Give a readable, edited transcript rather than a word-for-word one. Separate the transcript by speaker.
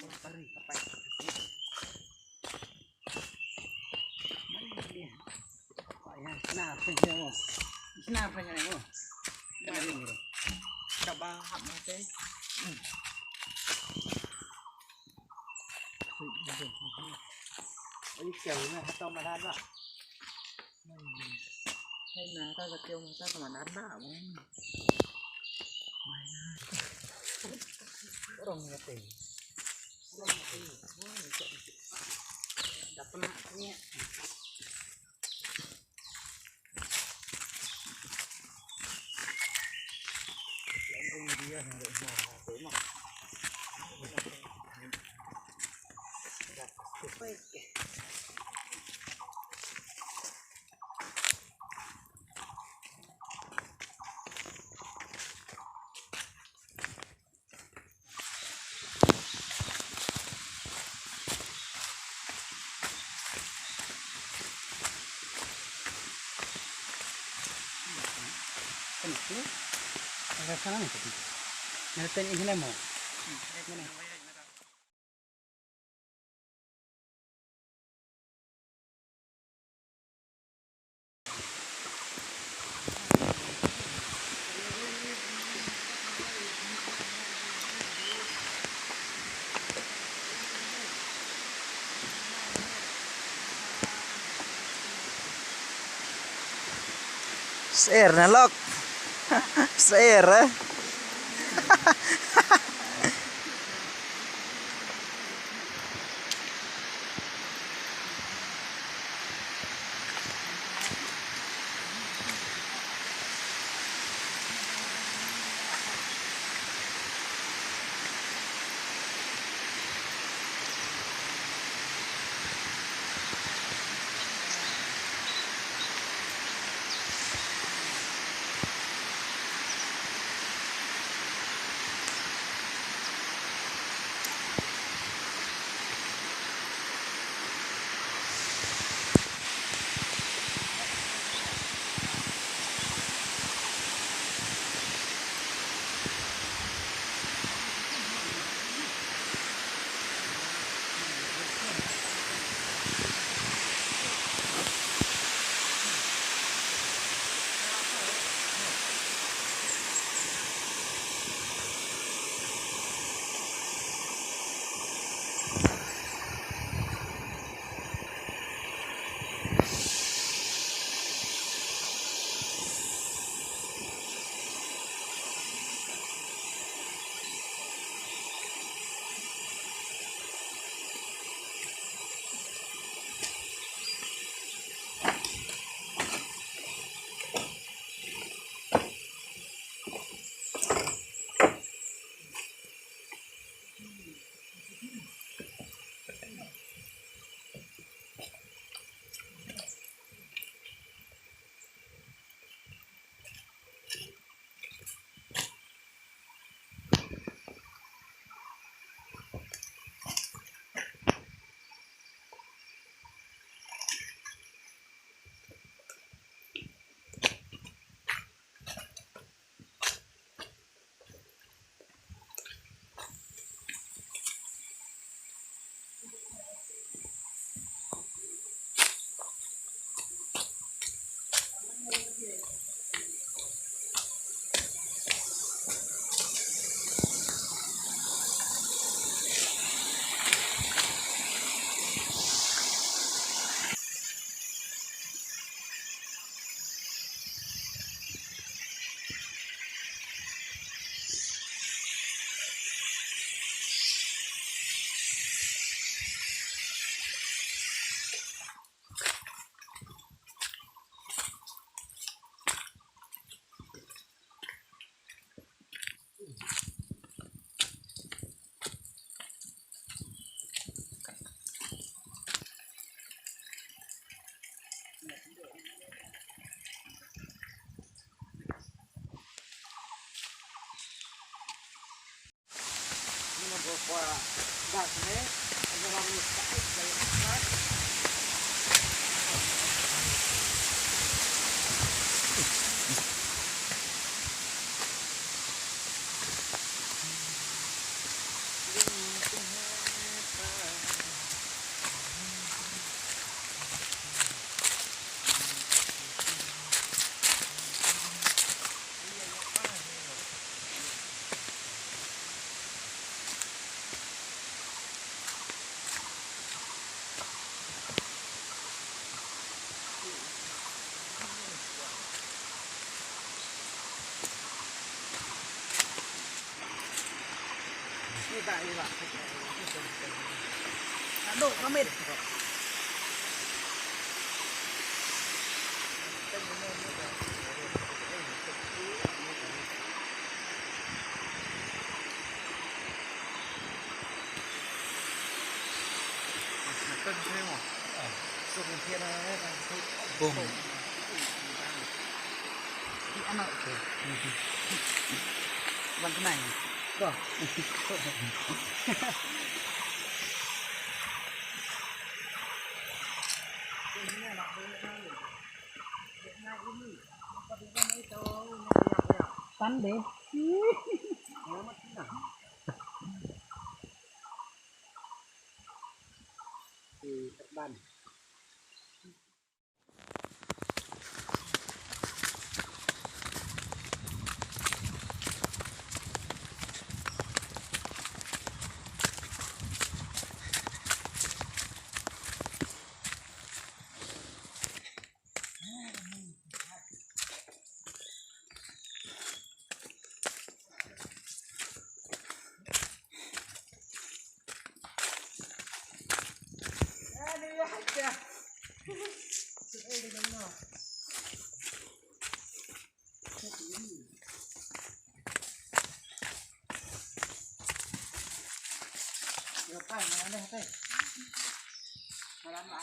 Speaker 1: Pari, apa? Mari. Ayan, kenapa niya mo? Kenapa niya mo? Galing mo. Kabahap mo tayo. Ôi kiểu này tao mà đan ạ. Hay là tao giật kêu người ta mà đan bạo mà. Có đồng nhà tỷ. Đập nó nhẹ. Anh đi ra hàng đợi mỏ tới mà. Đặt cái phê kìa. Ada sana nih tadi. Nanti ini lah mau.
Speaker 2: Share na lock. Share.
Speaker 1: Para gas ini, orang sakit dari gas. Iba. Aduh, pamit. Cân thêm à? Dùng thiên này là
Speaker 2: Bùng.
Speaker 1: đi ăn nội bằng cái này rồi tắn đi thì các bạn tay nó đây tay nó làm lá